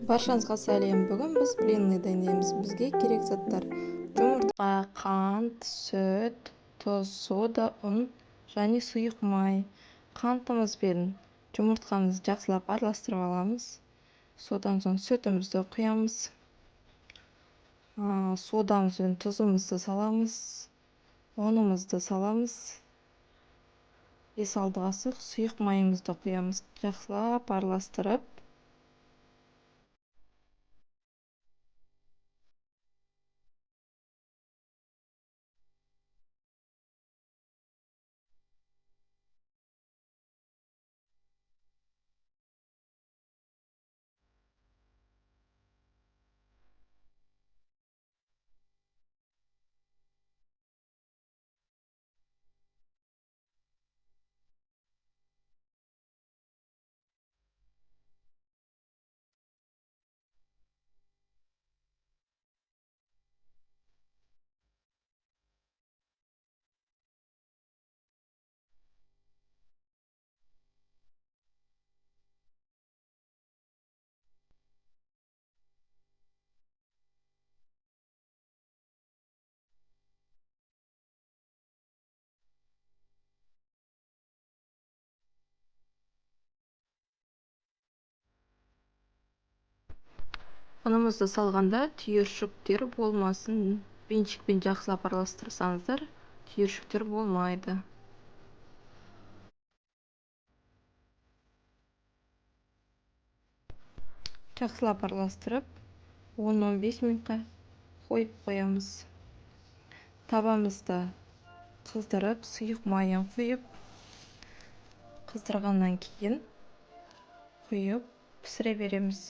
Баршаңызға сәлем. Бүгін біз блинный дайындаймыз. Бізге керек заттар: жұмыртқа, қант, сүт, тұз, сода, ұн және сұйық май. Қантымыз бен жұмыртқамызды жақсылап араластырып аламыз. Содан соң сүтімізді құямыз. Содамыз бен тұзымызды саламыз. Ұнымызды саламыз. 5-6 қасық сұйық майымызды құямыз. Жақсылап араластырып, ұнымызды салғанда түйіршіктер болмасын. Венчикпен жақсылап араластырсаңыздар, түйіршіктер болмайды. Жақсылап араластырып, 10-15 минутқа қойып қоямыз. Табамызды қыздырып, сұйық майын құйып, қыздырғаннан кейін құйып пісіре береміз.